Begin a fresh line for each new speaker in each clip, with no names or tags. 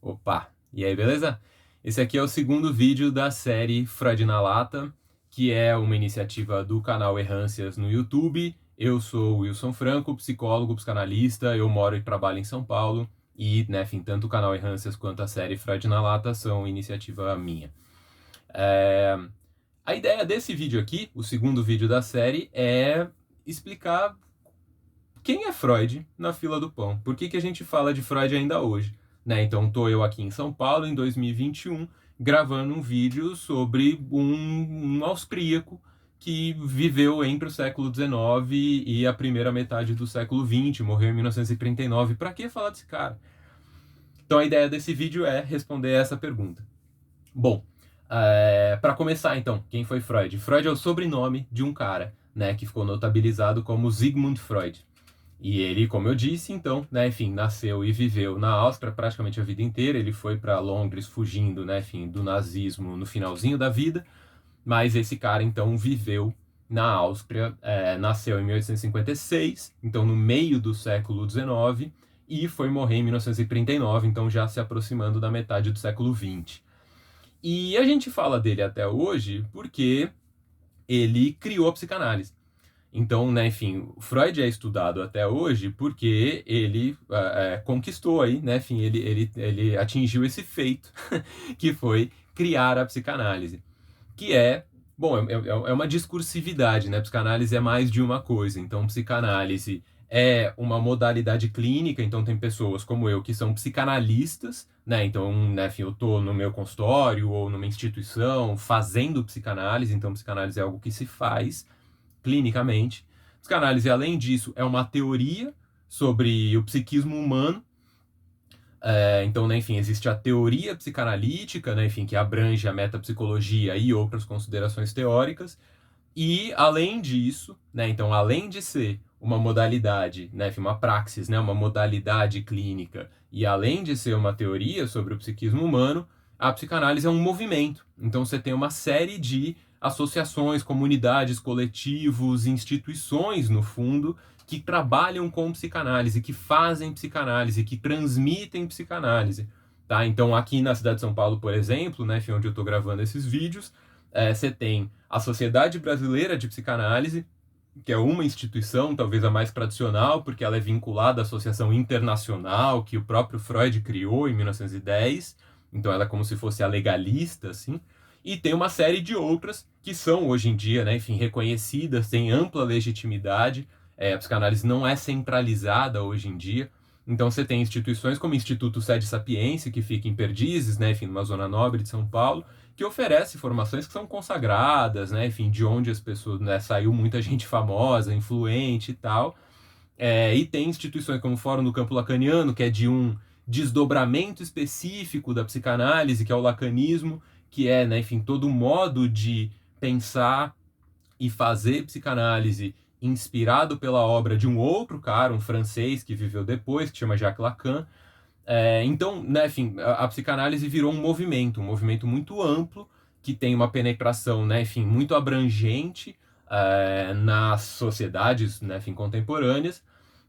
Opa! E aí, beleza? Esse aqui é o segundo vídeo da série Freud na Lata, que é uma iniciativa do canal Errâncias no YouTube. Eu sou o Wilson Franco, psicólogo, psicanalista, eu moro e trabalho em São Paulo, e, né, enfim, tanto o canal Errâncias quanto a série Freud na Lata são iniciativa minha. A ideia desse vídeo aqui, o segundo vídeo da série, é explicar quem é Freud na fila do pão. Por que a gente fala de Freud ainda hoje? Né? Então, estou eu aqui em São Paulo, em 2021, gravando um vídeo sobre um austríaco que viveu entre o século XIX e a primeira metade do século XX, morreu em 1939. Para que falar desse cara? Então, a ideia desse vídeo é responder essa pergunta. Bom, para começar, então, quem foi Freud? Freud é o sobrenome de um cara, né, que ficou notabilizado como Sigmund Freud. E ele, como eu disse, então, né, enfim, nasceu e viveu na Áustria praticamente a vida inteira. Ele foi para Londres fugindo, né, enfim, do nazismo no finalzinho da vida. Mas esse cara, então, viveu na Áustria, nasceu em 1856, então no meio do século XIX, e foi morrer em 1939, então já se aproximando da metade do século XX. E a gente fala dele até hoje porque ele criou a psicanálise. Então, né, enfim, Freud é estudado até hoje porque ele conquistou aí, né, enfim, ele atingiu esse feito que foi criar a psicanálise, que é uma discursividade, né? Psicanálise é mais de uma coisa. Então, psicanálise é uma modalidade clínica, então tem pessoas como eu que são psicanalistas, né? Então, né, enfim, eu tô no meu consultório ou numa instituição fazendo psicanálise, então psicanálise é algo que se faz clinicamente. Psicanálise, além disso, é uma teoria sobre o psiquismo humano. Então, né, enfim, existe a teoria psicanalítica, né, enfim, que abrange a metapsicologia e outras considerações teóricas. E, além disso, né, então, além de ser uma modalidade, né, enfim, uma praxis, né, uma modalidade clínica, e além de ser uma teoria sobre o psiquismo humano, a psicanálise é um movimento. Então, você tem uma série de associações, comunidades, coletivos, instituições, no fundo, que trabalham com psicanálise, que fazem psicanálise, que transmitem psicanálise. Tá? Então, aqui na cidade de São Paulo, por exemplo, né, onde eu estou gravando esses vídeos, você tem a Sociedade Brasileira de Psicanálise, que é uma instituição, talvez a mais tradicional, porque ela é vinculada à Associação Internacional, que o próprio Freud criou em 1910, então ela é como se fosse a legalista, assim, e tem uma série de outras que são, hoje em dia, né, enfim, reconhecidas, têm ampla legitimidade. A psicanálise não é centralizada hoje em dia, então você tem instituições como o Instituto Sede Sapiense, que fica em Perdizes, né, enfim, numa zona nobre de São Paulo, que oferece formações que são consagradas, né, enfim, de onde as pessoas, né, saiu muita gente famosa, influente e tal. E tem instituições como o Fórum do Campo Lacaniano, que é de um desdobramento específico da psicanálise, que é o lacanismo, que é, né, enfim, todo modo de pensar e fazer psicanálise inspirado pela obra de um outro cara, um francês que viveu depois, que chama Jacques Lacan. Então, né, enfim, a psicanálise virou um movimento muito amplo, que tem uma penetração, né, enfim, muito abrangente nas sociedades, né, enfim, contemporâneas.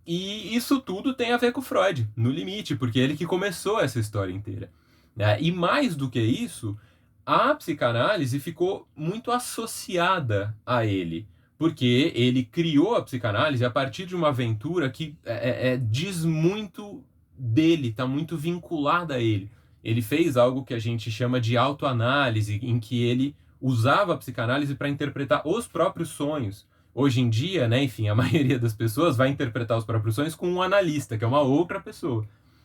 E isso tudo tem a ver com Freud, no limite, porque ele que começou essa história inteira. Né? E mais do que isso, a psicanálise ficou muito associada a ele, porque ele criou a psicanálise a partir de uma aventura que diz muito dele, está muito vinculada a ele. Ele fez algo que a gente chama de autoanálise, em que ele usava a psicanálise para interpretar os próprios sonhos. Hoje em dia, né, enfim, a maioria das pessoas vai interpretar os próprios sonhos com um analista, que é uma outra pessoa.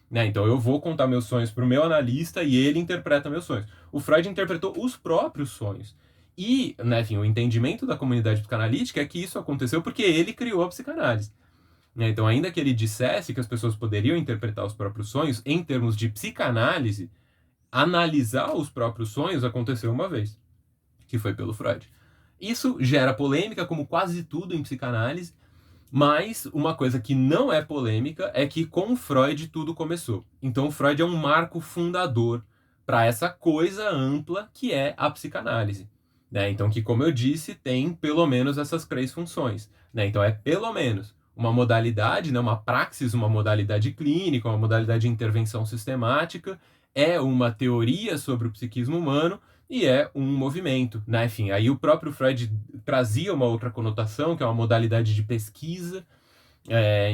Né? Então eu vou contar meus sonhos para o meu analista e ele interpreta meus sonhos. O Freud interpretou os próprios sonhos. E, né, enfim, o entendimento da comunidade psicanalítica é que isso aconteceu porque ele criou a psicanálise. Então, ainda que ele dissesse que as pessoas poderiam interpretar os próprios sonhos, em termos de psicanálise, analisar os próprios sonhos aconteceu uma vez, que foi pelo Freud. Isso gera polêmica, como quase tudo em psicanálise, mas uma coisa que não é polêmica é que com Freud tudo começou. Então, Freud é um marco fundador para essa coisa ampla que é a psicanálise. Né? Então, que, como eu disse, tem pelo menos essas três funções. Né? Então, é pelo menos uma modalidade, né, uma praxis, uma modalidade clínica, uma modalidade de intervenção sistemática, é uma teoria sobre o psiquismo humano e é um movimento, né? Enfim, aí o próprio Freud trazia uma outra conotação, que é uma modalidade de pesquisa,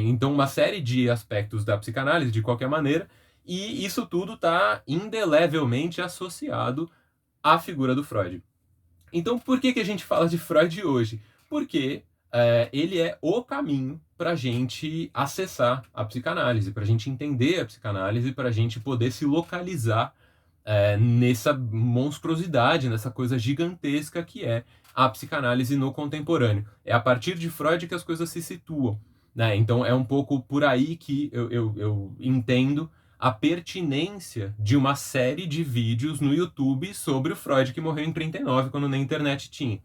então uma série de aspectos da psicanálise, de qualquer maneira, e isso tudo está indelevelmente associado à figura do Freud. Então, por que a gente fala de Freud hoje? Porque ele é o caminho para a gente acessar a psicanálise, para a gente entender a psicanálise, para a gente poder se localizar nessa monstruosidade, nessa coisa gigantesca que é a psicanálise no contemporâneo. É a partir de Freud que as coisas se situam, né? Então é um pouco por aí que eu entendo a pertinência de uma série de vídeos no YouTube sobre o Freud, que morreu em 39, quando nem internet tinha.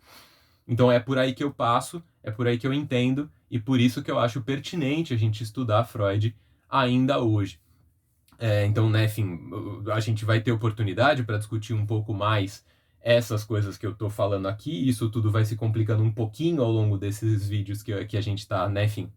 Então é por aí que eu passo, é por aí que eu entendo, e por isso que eu acho pertinente a gente estudar Freud ainda hoje. Então, né, enfim, a gente vai ter oportunidade para discutir um pouco mais essas coisas que eu estou falando aqui. Isso tudo vai se complicando um pouquinho ao longo desses vídeos que a gente está, né, enfim,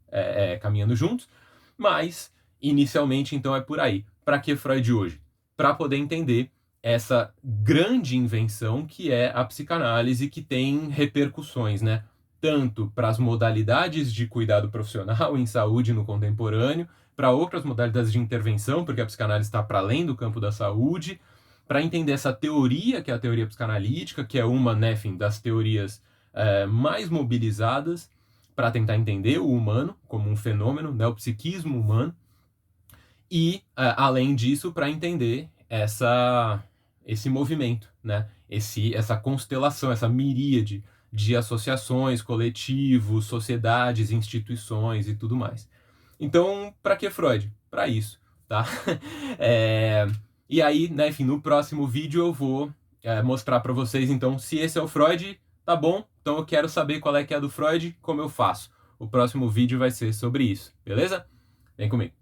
caminhando juntos. Mas, inicialmente, então, é por aí. Para que Freud hoje? Para poder entender essa grande invenção que é a psicanálise, que tem repercussões, né? Tanto para as modalidades de cuidado profissional em saúde no contemporâneo, para outras modalidades de intervenção, porque a psicanálise está para além do campo da saúde, para entender essa teoria, que é a teoria psicanalítica, que é uma, né, enfim, das teorias mais mobilizadas para tentar entender o humano como um fenômeno, né, o psiquismo humano, e, além disso, para entender esse movimento, né, essa constelação, essa miríade de associações, coletivos, sociedades, instituições e tudo mais. Então, para que Freud? Para isso, tá? E aí, né, enfim, no próximo vídeo eu vou mostrar para vocês, então, se esse é o Freud, tá bom? Então eu quero saber qual é que é a do Freud, como eu faço. O próximo vídeo vai ser sobre isso, beleza? Vem comigo.